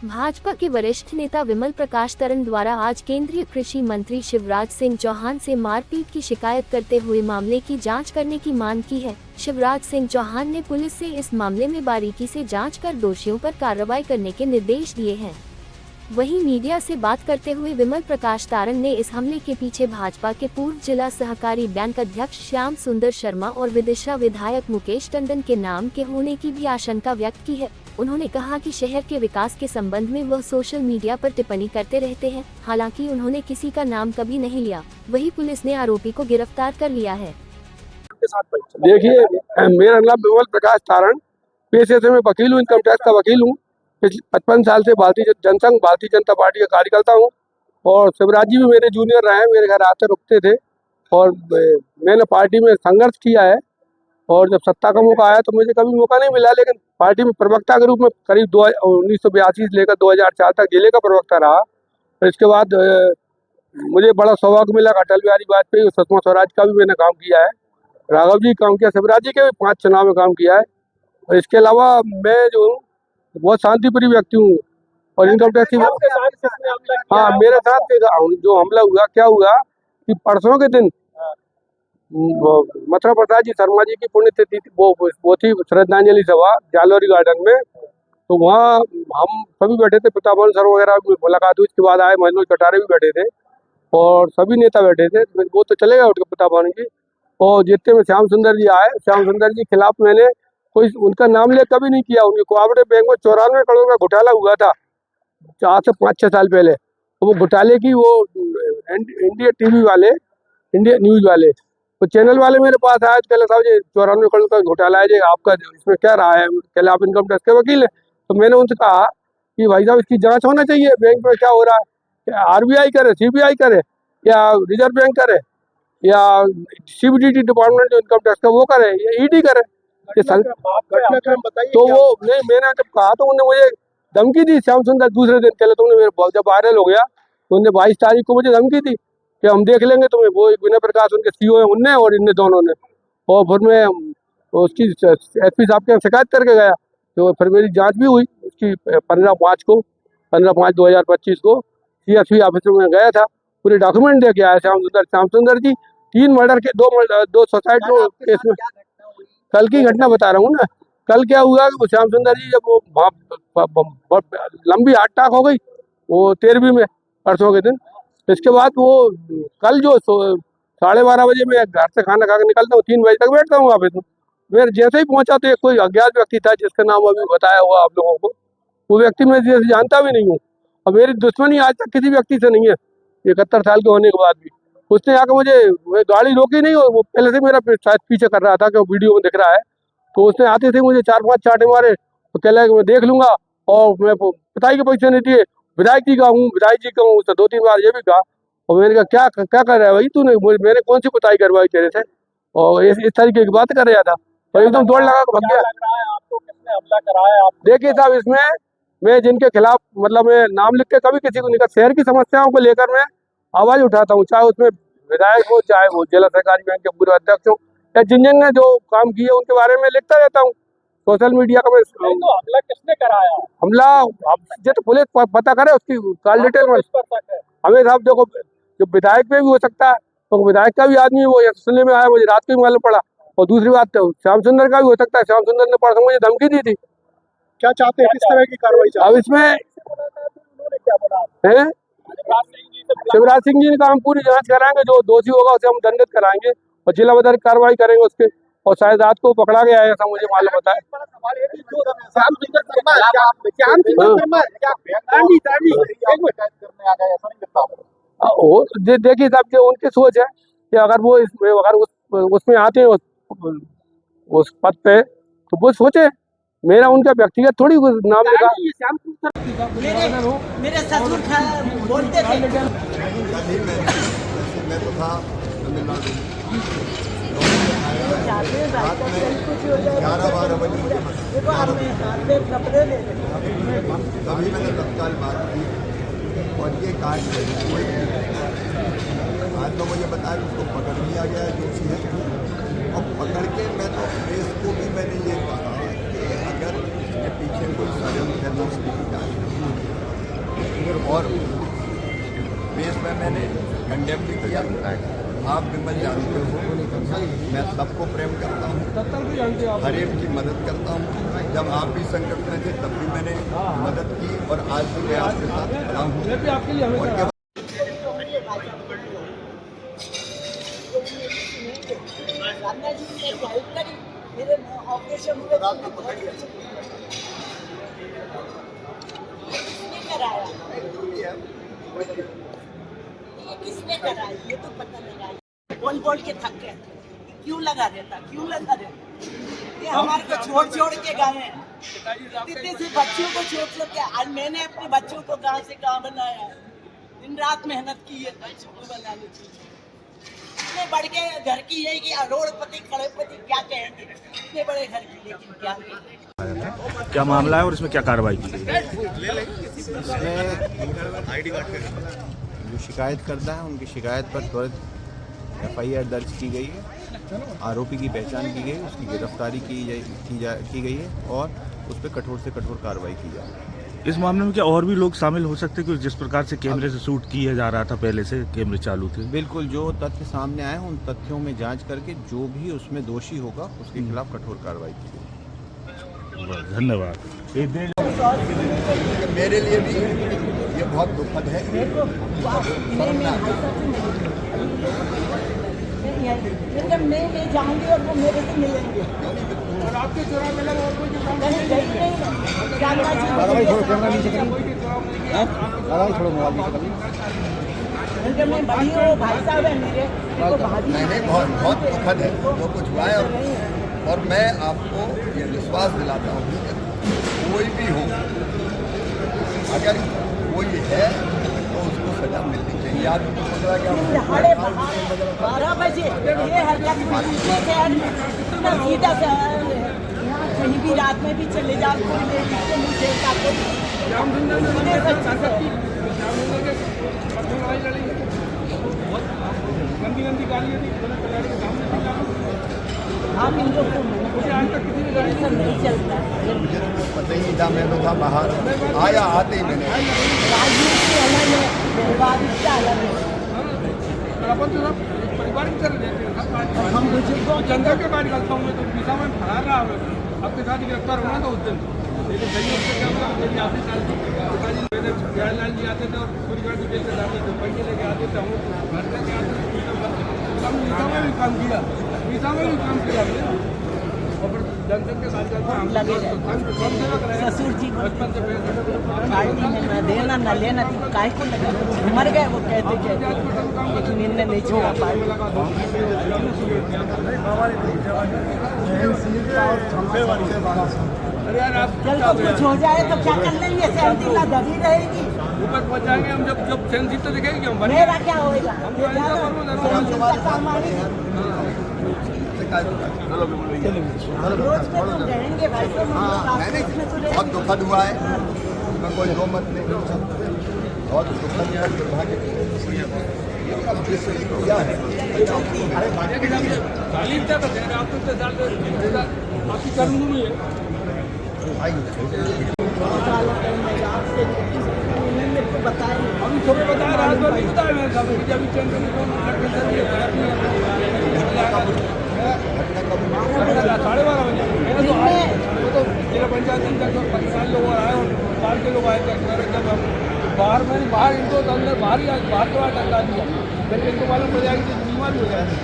भाजपा के वरिष्ठ नेता विमल प्रकाश तरन द्वारा आज केंद्रीय कृषि मंत्री शिवराज सिंह चौहान से मारपीट की शिकायत करते हुए मामले की जांच करने की मांग की है। शिवराज सिंह चौहान ने पुलिस से इस मामले में बारीकी से जांच कर दोषियों पर कार्रवाई करने के निर्देश दिए हैं। वहीं मीडिया से बात करते हुए विमल प्रकाश तारन ने इस हमले के पीछे भाजपा के पूर्व जिला सहकारी बैंक अध्यक्ष श्याम सुंदर शर्मा और विदिशा विधायक मुकेश टंडन के नाम के होने की भी आशंका व्यक्त की है। उन्होंने कहा कि शहर के विकास के संबंध में वह सोशल मीडिया पर टिप्पणी करते रहते हैं, हालांकि उन्होंने किसी का नाम कभी नहीं लिया। वहीं पुलिस ने आरोपी को गिरफ्तार कर लिया है। देखिए, मेरा नाम विमल प्रकाश तारण, पेशे से मैं वकील हूँ, इनकम टैक्स का वकील हूँ। पिछले 55 साल से भारतीय जनसंघ भारतीय जनता पार्टी का कार्यकर्ता हूँ और शिवराज जी भी मेरे जूनियर रहे हैं, मेरे घर आते रुकते थे और मैंने पार्टी में संघर्ष किया है। और जब सत्ता का मौका आया तो मुझे कभी मौका नहीं मिला, लेकिन पार्टी में प्रवक्ता के रूप में करीब 1982 से लेकर 2004 तक जिले का प्रवक्ता रहा। और इसके बाद मुझे बड़ा सौभाग्य मिला, अटल बिहारी वाजपेयी और सुषमा स्वराज का भी मैंने काम किया है, राघव जी काम किया, शिवराज जी के भी 5 चुनाव में काम किया है। और इसके अलावा मैं जो हूँ बहुत शांतिप्रिय व्यक्ति हूँ और इनकम टैक्स हाँ, मेरे साथ जो हमला हुआ, क्या हुआ कि परसों के दिन मथुरा प्रसाद जी शर्मा जी की पुण्यतिथि वो थी श्रद्धांजलि सभा जालौरी गार्डन में। तो वहाँ हम सभी बैठे थे, प्रतापन सर वगैरह मुलाकात हुई। उसके बाद आए मनोज कटारे भी बैठे थे और सभी नेता बैठे थे। वो तो चले गए उठ के प्रतापन जी, और जितने में श्याम सुंदर जी आए, श्याम सुंदर जी खिलाफ मैंने कोई उनका नाम ले कभी नहीं किया। उनके कोऑपरेटिव बैंक में 94 करोड़ का घोटाला हुआ था आज से 5-6 साल पहले। तो वो घोटाले की वो इंडिया टीवी वाले, इंडिया न्यूज वाले, तो चैनल वाले मेरे पास आए तो कहले साहब जी 94 करोड़ का घोटाला है जी, आपका इसमें क्या रहा है? कहले आप इनकम टैक्स के वकील है। तो मैंने उनसे कहा कि भाई साहब इसकी जांच होना चाहिए, बैंक में क्या हो रहा है, आरबीआई करे, सीबीआई करे या रिजर्व बैंक करे या सीबीडीटी डिपार्टमेंट जो इनकम टैक्स का वो करे या ईडी करे। तो वो नहीं, मैंने जब कहा तो उन्होंने मुझे धमकी दी। श्याम सुंदर दूसरे दिन कहले तुमने मेरे जब वायरल हो गया तो उन्होंने 22 तारीख को मुझे धमकी दी कि हम देख लेंगे तुम्हें। वो विनय प्रकाश उनके सीईओ है, उनने और इनने दोनों ने। और फिर मैं उसकी एसपी साहब के यहाँ शिकायत करके गया, तो फिर मेरी जांच भी हुई उसकी 15/5/2025 को सीएसपी ऑफिस में गया था, पूरे डॉक्यूमेंट दे के आया श्याम सुंदर जी। 3 मर्डर के 2 सुसाइड केस में। कल की घटना बता रहा हूँ ना। कल क्या हुआ कि श्याम सुंदर जी जब वो लंबी हार्ट अटैक हो गई वो 13वीं में परसों के दिन। इसके बाद वो कल जो 12:30 बजे मैं घर से खाना खा के निकलता हूँ, 3 बजे तक बैठता हूँ ऑफिस में। मेरे जैसे ही पहुंचा तो एक कोई अज्ञात व्यक्ति था जिसका नाम अभी बताया हुआ आप लोगों को। वो व्यक्ति मैं जैसे जानता भी नहीं हूँ और मेरी दुश्मनी आज तक किसी व्यक्ति से नहीं है 71 साल के होने के बाद भी। उसने आकर मुझे गाड़ी रोकी नहीं और वो पहले से मेरा शायद पीछे कर रहा था कि वीडियो में दिख रहा है। तो उसने आते थे मुझे 4-5 चाटे मारे, तो कहला कि मैं देख लूंगा और मैं पिताई के पैसे नहीं दिए, विधायक जी का हूँ, विधायक जी का हूँ। उसने 2-3 बार ये भी कहा और मैंने कहा क्या कर रहा है भाई तूने, मैंने कौन सी पिताई करवाई तेरे से, और इस तरीके की बात कर रहा था। और एकदम दौड़ लगा के भाग गया। देखिए साहब, इसमें मैं जिनके खिलाफ मतलब मैं नाम लिख के कभी किसी को नहीं, शहर की समस्याओं को लेकर मैं आवाज उठाता हूँ, चाहे उसमें विधायक हो, चाहे वो जिला सहकारी बैंक के पूर्व अध्यक्ष हो, या जिन ने जो काम किए उनके बारे में लिखता रहता हूँ सोशल मीडिया का। तो हमला किसने कराया? हमला तो पुलिस पता करे, उसकी कॉल डिटेल में हमें साहब देखो, जो विधायक पे भी हो सकता है, तो विधायक का भी आदमी वो सुनने में आया, मुझे रात को ही मालूम पड़ा। और दूसरी बात तो श्याम सुंदर का भी हो सकता है, श्याम सुंदर ने परसों मुझे धमकी दी थी। क्या चाहते हैं, किस तरह की कार्रवाई चाहते हैं? अब इसमें है शिवराज सिंह जी ने कहा हम पूरी जांच कराएंगे, जो दोषी होगा उसे हम दंडित कराएंगे और जिला बदर कार्रवाई करेंगे उसके, और शायद रात को पकड़ा गया है ऐसा मुझे मालूम होता है। देखिए साहब, जो उनकी सोच है कि अगर वो उसमें आते हैं उस पद पे, तो वो सोचे। मेरा उनका व्यक्तिगत थोड़ी नाम लिखा। मेरे ससुर बोलते थे। मैं तो था 11-12 बजे तभी मैंने तत्काल बात की और ये काट आज तो मुझे बताया उसको पकड़ लिया गया दोषी है। और पकड़ के मैं तो प्रेस को भी मैंने ये कहा कि अगर इसके पीछे कोई षड्यंत्र है तो उसकी जांच और बेस में मैंने कंडेम भी किया। आप विमल जानते हो मैं सबको प्रेम करता हूँ, हर एक की मदद करता हूँ। जब आप भी संकट में थे तब भी मैंने मदद की और आज भी मैं आपके साथ खड़ा हूँ। और मेरे ऑपरेशन हुए किसने कराया, किसने कराया ये तो पता लगा। बोल के थक गए, क्यों लगा रहता, क्यों लगा रहता। ये हमारे को छोड़ के गए हैं, इतने से बच्चों को छोड़ के। आज मैंने अपने बच्चों को कहाँ से कहाँ बनाया, दिन रात मेहनत की है बच्चों को बनाने की। इतने बड़े घर की है कि अरोड़पति करोड़पति क्या कहेंगे, इतने बड़े घर की, लेकिन क्या मामला है और इसमें क्या कार्रवाई की गई? जो शिकायत करता है उनकी शिकायत पर त्वरित FIR दर्ज की गई है, आरोपी की पहचान की गई, उसकी गिरफ्तारी की गई है और उस पर कठोर से कठोर कार्रवाई की जाए। इस मामले में क्या और भी लोग शामिल हो सकते हैं कि जिस प्रकार से कैमरे से शूट किया जा रहा था, पहले से कैमरे चालू थे? बिल्कुल, जो तथ्य सामने आए उन तथ्यों में जांच करके जो भी उसमें दोषी होगा उसके खिलाफ कठोर कार्रवाई की जाएगी। धन्यवाद। मेरे लिए भी ये बहुत दुखद है। मैं ले जाऊंगी और वो मेरे से मिलेंगे और आपके चुरा मिला और कोई मैं बड़ी हूँ, भाई साहब है मेरे। नहीं, बहुत दुखद है जो कुछ हुआ है। और मैं आपको ये विश्वास दिलाता हूँ कि कोई भी हो, अगर कोई है तो उसको सजा मिलनी चाहिए। आज तो पता क्या 12 बजे ये हरकत इतना सीधा सा, यहाँ कहीं भी रात में भी चले जाओ, कोई लेडीज को नहीं देखता, गंदी गालियाँ दी हम इन लोग को नहीं चलता। मुझे तो पता ही नहीं था, मैं तो था बाहर, आया आते ही मैंने राजनीति अलग है, व्यवहारिकता अलग है। परिवार की तरह रहते हैं। हम बुजुर्गों जनता के बाहर निकलता हूँ मैं तो पीसा में फरार रहा हूँ। आपके साथ गिरफ्तार होना था उस दिन, लेकिन सही उससे क्या हुआ, मेरी आते साल लाल जी आते थे और पूरी गाड़ी जेल से जाते थे, पैसे लेके आते थे, हम घर लेके आते थे। मीसा में भी काम किया, मीसा में भी काम किया हमने। और फिर जनता के साथ ससुर जी पार्टी में न देना न लेना, काय को लगा मर गए वो कहते, लेकिन इनने नहीं छोड़ा पार्टी। अरे यार आप कल को कुछ हो जाए तो क्या कर लेंगे, सहमति ना दबी रहेगी। ऊपर पहुंच जाएंगे हम, जब सेंसिटिव तो दिखेगी हम बने। मेरा क्या होएगा, रोज पे तो रहेंगे भाई साहब। बहुत दुखद हुआ है, मैं कोई दो मत नहीं, बहुत दुखद है, दुर्भाग्य क्या है। आपकी कर्मभूमि है। अभी छोटे बताया, रात भर नहीं बताया मेरे साथ, मुझे अभी चंद साढ़े 12 बजे मैंने तो आए, वो तो जिला पंचायत अंदर 5 लोग आए और बाहर के लोग आए थे। जब हम बाहर इनको तो अंदर बाहर के बाद टंगा दिया, फिर इनको मालूम पड़ जाएगी तो बीमार भी हो जाएगी।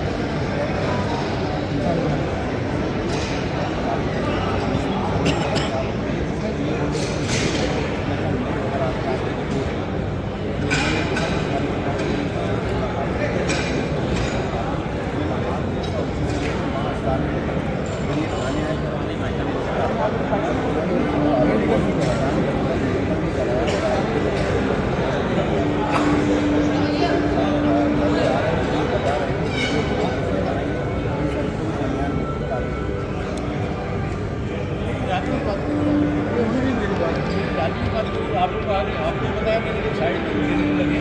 आपने बताया मैंने साइड में लगे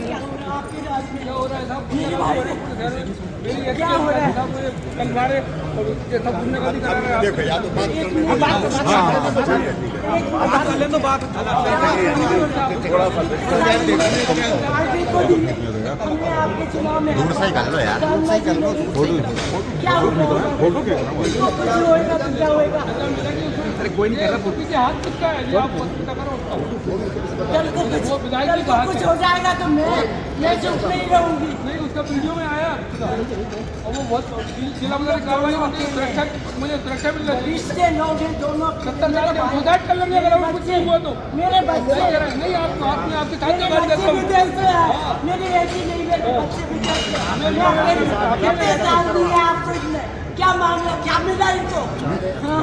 क्या हो रहा है साहब? क्या हो रहा है? मुझे कल मारे और ये सब घूमने का करा रहे हैं। देखो या तो बात कर लो। बात कर ले तो बात थोड़ा सा पार्टी को दिए। हमने आपके चुनाव में दूर से ही कर लो यार, दूर से ही कर लो। क्या होगा? इनको कुछ होएगा तो क्या होएगा? अरे कोई नहीं कर रहा, फोटो के हाथ किसका है? ये आप पता करो उसका। कल को कुछ हो जाएगा तो मैं चुप नहीं रहूंगी। नहीं, उसका वीडियो में आया और वो बहुत जिला में कार्रवाई होती है, सुरक्षा मुझे सुरक्षा मिल रही है। रिश्ते लोग हैं दोनों। 70 साल के सुसाइड कर लेंगे अगर कुछ नहीं हुआ तो। मेरे बच्चे नहीं, आपको आपने आपके साथ मेरे जगह बच्चे विदेश में है। मेरी बेटी नहीं, मेरे बच्चे विदेश में है। कितने साल दिए आपको इसने? क्या मामला, क्या मिला इनको? हाँ,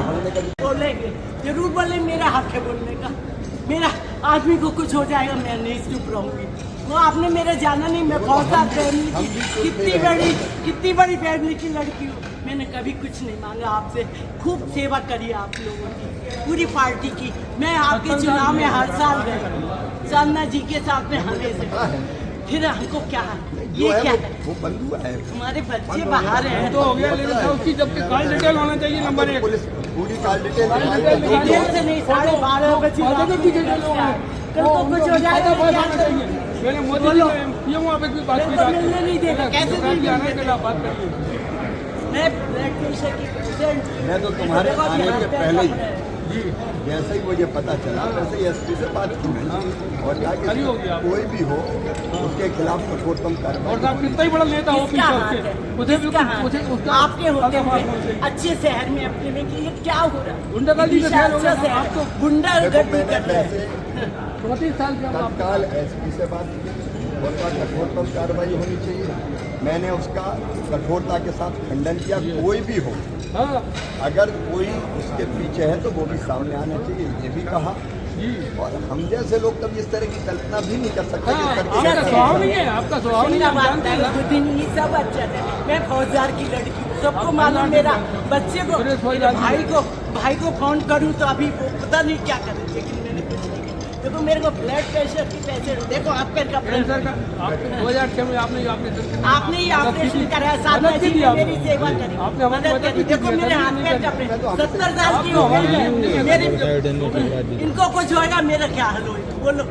बोलेंगे जरूर बोले, मेरा हक है बोलने का। मेरा आदमी को कुछ हो जाएगा मैं नहीं चुप रहूंगी। वो आपने मेरे जाना नहीं, मैं बहुत साल फैमिली की कितनी बड़ी फैमिली की लड़की हूँ। मैंने कभी कुछ नहीं मांगा आपसे। खूब सेवा करी आप लोगों की, पूरी पार्टी की। मैं आपके चुनाव में हर साल गई साधना जी के साथ में हमेशा। फिर हमको क्या है? ये क्या है? वो बंधु है, हमारे बच्चे बाहर हैं। तो हो गया, लेकिन था उसकी जब कॉल डिटेल होना चाहिए नंबर 1। पुलिस पूरी कॉल डिटेल डिटेल से नहीं, 12:30 बजे रात को कल को कुछ हो जाएगा तो क्या करूं? मैंने मोदी जी ये वहाँ पे कोई बात की मेरे को मिलने नहीं देगा। कैसे नहीं मिलने देगा? बात करिए। मैं ब्लड प्रेशर की पेशेंट। मैं तो तुम्हारे मेरे को आने यहाँ के पे पहले ही खबर है। जैसे ही मुझे पता चला वैसे ही एसपी से बात की मैंने और कहा खड़ी हो गई कि आप। कोई भी हो उसके खिलाफ कठोरतम कार्रवाई। और आप कितना ही बड़ा नेता हो किसका हाथ है? उसे किसका हाथ उसे है? उसका आपके होते हुए उसे अच्छे शहर में अपने में कि ये क्या हो रहा है? गुंडागर्दी का शहर हो गया, शहर आप तो- गुंडागर्दी देखो मैंने कर रहे हैं। वैसे 34 साल के आप तत्काल एसपी से बात की और कहा कठोरतम कार्रवाई होनी चाहिए। मैंने उसका कठोरता के साथ खंडन किया। कोई भी हो, हाँ अगर कोई उसके पीछे है तो वो भी सामने आना चाहिए, ये भी कहा। और हम जैसे लोग कभी इस तरह की कल्पना भी नहीं कर सकते कि करके आपका कैसे स्वभाव कर नहीं सकते। है, आपका स्वभाव नहीं है, हम जानते हैं। खुद ही नहीं, सब अच्छा है। मैं फौजदार की लड़की हूँ, सबको मालूम। मेरा बच्चे को, मेरे भाई को फोन करूँ तो अभी वो पता नहीं क्या करे, लेकिन मैंने कुछ नहीं किया। देखो मेरे को ब्लड प्रेशर की पेशेंट, देखो आपका कैंसर का आपको 2006 में आपने आपने ही ऑपरेशन कराया, साधना जी ने मेरी सेवा करी, आपने हमारी मदद करी। देखो मेरे हाथ पैर कपड़े 70 साल की हो गई है मेरे। इनको कुछ होगा, मेरा क्या हाल होगा बोलो?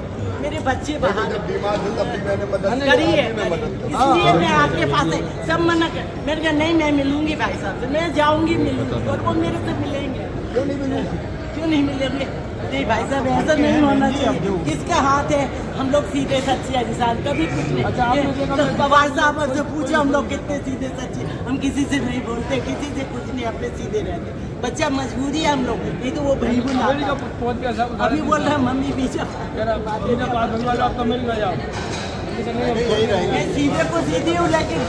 मेरे बच्चे बाहर जब बीमार थे तब भी मैंने मदद करी है, मैं मदद की। इसलिए मैं आपके पास है। सब मना कर, मैंने कहा नहीं मैं मिलूंगी भाई साहब से, मैं जाऊंगी मिलूंगी और वो मेरे से मिलेंगे। क्यों नहीं मिलूंगा? क्यों नहीं मिलेंगे? नहीं भाई साहब ऐसा नहीं होना चाहिए। किसका हाथ है? हम लोग सीधे सच्चे इंसान, कभी कुछ नहीं। तो पवार साहब से पूछो हम लोग कितने सीधे सच्चे। हम किसी से नहीं बोलते, किसी से कुछ नहीं, अपने सीधे रहते। बच्चा मजबूरी है हम लोग, नहीं तो वो भाई बुला। अभी बोल रहा है मम्मी पीछे आपका मिल गया। यही रहेंगे। मैं सीधे को सीधी हूँ, लेकिन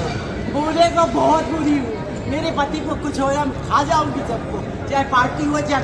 बूढ़े को बहुत बुरी हूँ। मेरे पति को कुछ हो या खा जाऊंगी सबको, चाहे पार्टी हो चाहे